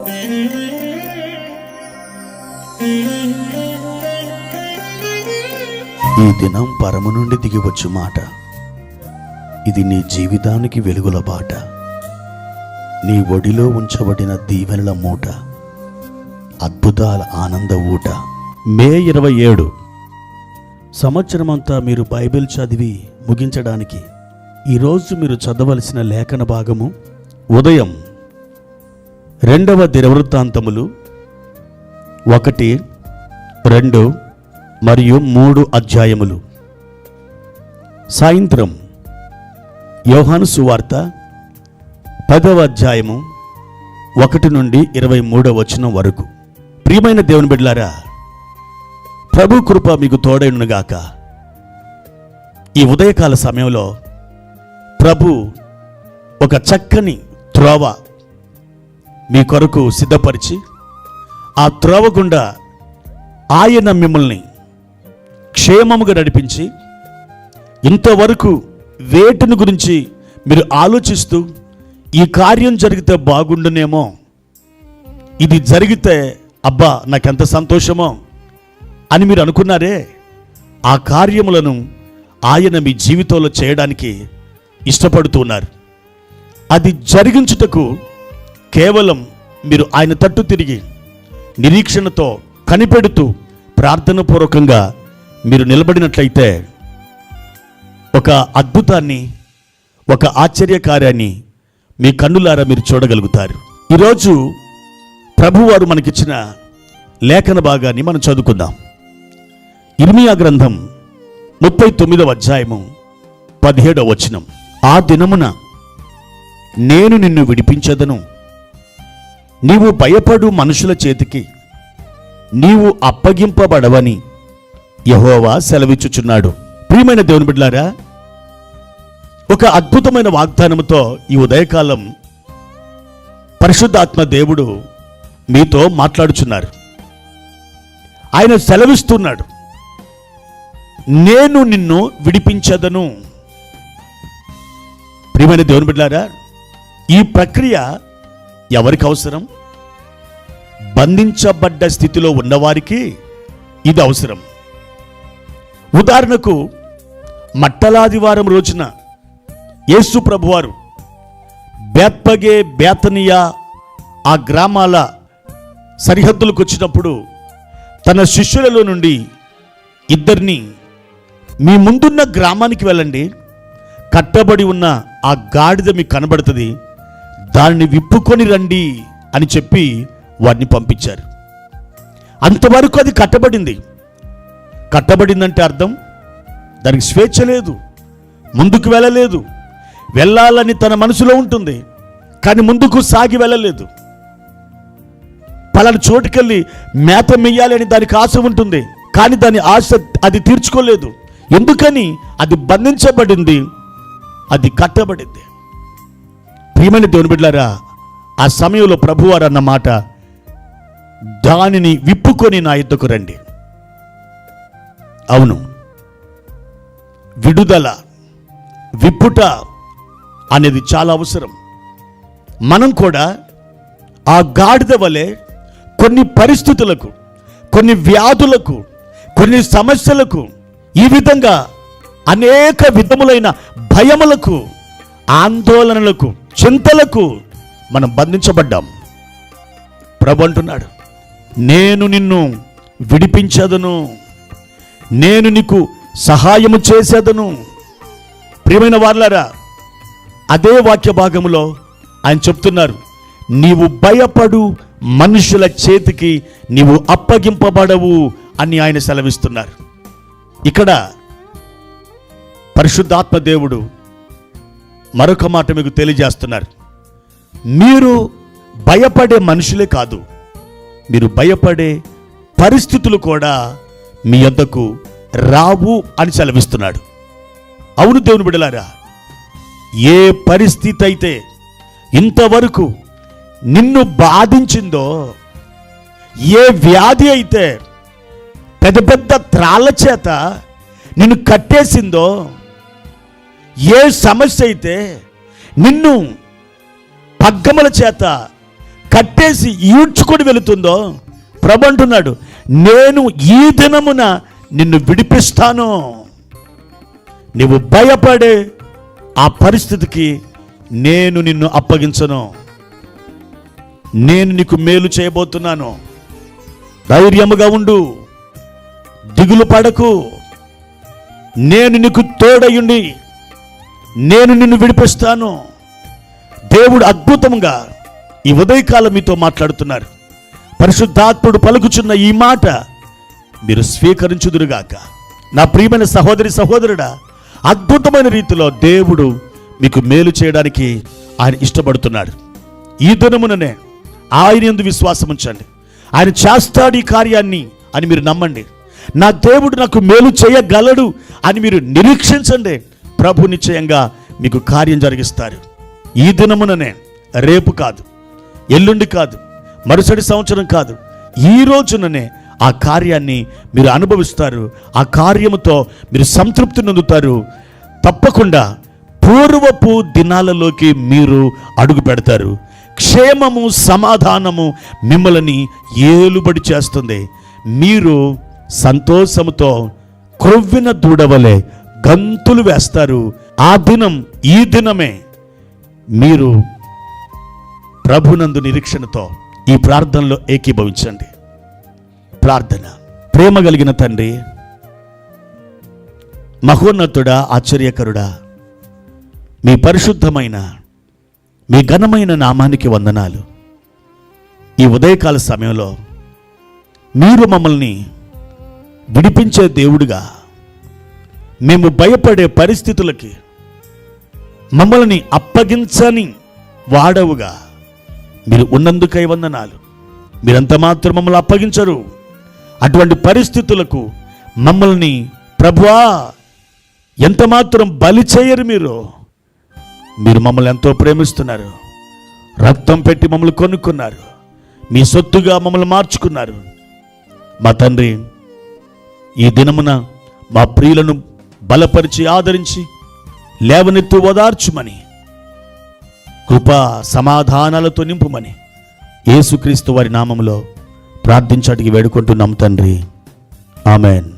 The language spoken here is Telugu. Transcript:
ఈ దినం పరము నుండి దిగివచ్చు మాట, ఇది నీ జీవితానికి వెలుగుల బాట, నీ ఒడిలో ఉంచబడిన దీవెనల మూట, అద్భుతాల ఆనంద ఊట. మే 27 సంవత్సరమంతా మీరు బైబిల్ చదివి ముగించడానికి ఈరోజు మీరు చదవలసిన లేఖన భాగము ఉదయం 2వ దినవృత్తాంతములు 1, 2 మరియు 3 అధ్యాయములు. సాయంత్రం యోహాను సువార్త 10వ అధ్యాయము 1 నుండి 23వ వచనం వరకు. ప్రియమైన దేవుని బిడ్డలారా, ప్రభు కృప మీకు తోడైనగాక. ఈ ఉదయకాల సమయంలో ప్రభు ఒక చక్కని త్రోవ మీ కొరకు సిద్ధపరిచి, ఆ త్రోవ గుండా ఆయన మిమ్మల్ని క్షేమముగా నడిపించి, ఇంతవరకు వేటిని గురించి మీరు ఆలోచిస్తూ ఈ కార్యం జరిగితే బాగుండునేమో, ఇది జరిగితే అబ్బా నాకెంత సంతోషమో అని మీరు అనుకున్నారే, ఆ కార్యములను ఆయన మీ జీవితంలో చేయడానికి ఇష్టపడుతున్నారు. అది జరిగించుటకు కేవలం మీరు ఆయన తట్టు తిరిగి నిరీక్షణతో కనిపెడుతూ ప్రార్థనపూర్వకంగా మీరు నిలబడినట్లయితే ఒక అద్భుతాన్ని, ఒక ఆశ్చర్యకార్యాన్ని మీ కన్నులారా మీరు చూడగలుగుతారు. ఈరోజు ప్రభువారు మనకిచ్చిన లేఖన భాగాన్ని మనం చదువుకుందాం. ఇర్మియా గ్రంథం 39వ అధ్యాయము 17వ వచనం. ఆ దినమున నేను నిన్ను విడిపించదను, నీవు భయపడు మనుషుల చేతికి నీవు అప్పగింపబడవని యెహోవా సెలవిచ్చుచున్నాడు. ప్రియమైన దేవుని బిడ్డలారా, ఒక అద్భుతమైన వాగ్దానముతో ఈ ఉదయకాలం పరిశుద్ధాత్మ దేవుడు మీతో మాట్లాడుచున్నారు. ఆయన సెలవిస్తున్నాడు, నేను నిన్ను విడిపించదను. ప్రియమైన దేవుని బిడ్డలారా, ఈ ప్రక్రియ ఎవరికి అవసరం? బంధించబడ్డ స్థితిలో ఉన్నవారికి ఇది అవసరం. ఉదాహరణకు మట్టలాదివారం రోజున యేసు ప్రభువారు బేత్పగే, బేతనియా ఆ గ్రామాల సరిహద్దులకు వచ్చినప్పుడు తన శిష్యులలో నుండి 2 మీ ముందున్న గ్రామానికి వెళ్ళండి, కట్టబడి ఉన్న ఆ గాడిద మీకు కనబడుతుంది, దాన్ని విప్పుకొని రండి అని చెప్పి వారిని పంపించారు. అంతవరకు అది కట్టబడింది. కట్టబడిందంటే అర్థం దానికి స్వేచ్ఛ లేదు, ముందుకు వెళ్ళలేదు. వెళ్ళాలని తన మనసులో ఉంటుంది, కానీ ముందుకు సాగి వెళ్ళలేదు. పలానా చోటుకెళ్ళి మేత మెయ్యాలి అని దానికి ఆశ ఉంటుంది, కానీ దాని ఆశ అది తీర్చుకోలేదు. ఎందుకని? అది బంధించబడింది, అది కట్టబడింది. ప్రియమైన దేవుని బిడ్డలారా, ఆ సమయంలో ప్రభువారు అన్న మాట, దానిని విప్పుకొని నా యుద్ధకు రండి. అవును, విడుదల, విప్పుట అనేది చాలా అవసరం. మనం కూడా ఆ గాడిద వలె కొన్ని పరిస్థితులకు, కొన్ని వ్యాధులకు, కొన్ని సమస్యలకు, ఈ విధంగా అనేక విధములైన భయములకు, ఆందోళనలకు, చింతలకు మనం బంధించబడ్డాం. ప్రభు అంటున్నాడు, నేను నిన్ను విడిపించదను, నేను నీకు సహాయము చేసేదను. ప్రియమైన వారలారా, అదే వాక్య భాగములో ఆయన చెప్తున్నారు, నీవు భయపడు మనుషుల చేతికి నీవు అప్పగింపబడవు అని ఆయన సెలవిస్తున్నారు. ఇక్కడ పరిశుద్ధాత్మ దేవుడు మరొక మాట మీకు తెలియజేస్తున్నారు. మీరు భయపడే మనుషులే కాదు, మీరు భయపడే పరిస్థితులు కూడా మీ యొద్దకు రావు అని సెలవిస్తున్నాడు. అవును దేవుని బిడ్డలారా, ఏ పరిస్థితి అయితే ఇంతవరకు నిన్ను బాధించిందో, ఏ వ్యాధి అయితే పెద్ద పెద్ద త్రాళ్ళ చేత నిన్ను కట్టేసిందో, ఏ సమస్య అయితే నిన్ను పగ్గముల చేత కట్టేసి ఈడ్చుకొని వెళుతుందో ప్రభు అంటున్నాడు, నేను ఈ దినమున నిన్ను విడిపిస్తాను. నువ్వు భయపడే ఆ పరిస్థితికి నేను నిన్ను అప్పగించను. నేను నీకు మేలు చేయబోతున్నాను. ధైర్యముగా ఉండు, దిగులు పడకు. నేను నీకు తోడయుండి నేను నిన్ను విడిపిస్తాను. దేవుడు అద్భుతంగా ఈ ఉదయకాలం మీతో మాట్లాడుతున్నారు. పరిశుద్ధాత్ముడు పలుకుచున్న ఈ మాట మీరు స్వీకరించుదురుగాక. నా ప్రియమైన సహోదరి సహోదరుడా, అద్భుతమైన రీతిలో దేవుడు మీకు మేలు చేయడానికి ఆయన ఇష్టపడుతున్నాడు. ఈ దినముననే ఆయన యందు విశ్వాసం ఉంచండి. ఆయన చేస్తాడు ఈ కార్యాన్ని అని మీరు నమ్మండి. నా దేవుడు నాకు మేలు చేయగలడు అని మీరు నిరీక్షించండి. ప్రభు నిశ్చయంగా మీకు కార్యం జరిగిస్తారు. ఈ దినముననే, రేపు కాదు, ఎల్లుండి కాదు, మరుసటి సంవత్సరం కాదు, ఈ రోజుననే ఆ కార్యాన్ని మీరు అనుభవిస్తారు. ఆ కార్యముతో మీరు సంతృప్తి నొందుతారు. తప్పకుండా పూర్వపు దినాలలోకి మీరు అడుగు పెడతారు. క్షేమము, సమాధానము మిమ్మల్ని ఏలుబడి చేస్తుంది. మీరు సంతోషముతో క్రొవ్విన దూడవలే గంతులు వేస్తారు. ఆ దినం ఈ దినమే. మీరు ప్రభునందు నిరీక్షణతో ఈ ప్రార్థనలో ఏకీభవించండి. ప్రార్థన. ప్రేమ కలిగిన తండ్రి, మహోన్నతుడా, ఆశ్చర్యకరుడా, మీ పరిశుద్ధమైన మీ ఘనమైన నామానికి వందనాలు. ఈ ఉదయకాల సమయంలో మీరు మమ్మల్ని విడిపించే దేవుడుగా, మేము భయపడే పరిస్థితులకి మమ్మల్ని అప్పగించని వాడవుగా మీరు ఉన్నందుకై వందనాలు. మీరంత మాత్రం మమ్మల్ని అప్పగించరు. అటువంటి పరిస్థితులకు మమ్మల్ని ప్రభువా ఎంత మాత్రం బలి చేయరు. మీరు మమ్మల్ని ఎంతో ప్రేమిస్తున్నారు. రక్తం పెట్టి మమ్మల్ని కొనుక్కున్నారు. మీ సొత్తుగా మమ్మల్ని మార్చుకున్నారు. మా తండ్రి, ఈ దినమున మా ప్రియులను బలపరిచి ఆదరించి లేవనెత్తు ఓదార్చుమని, కృపా సమాధానాలతో నింపుమని యేసుక్రీస్తు వారి నామములో ప్రార్థించి అడిగి వేడుకుంటున్నాం తండ్రి. ఆమెన్.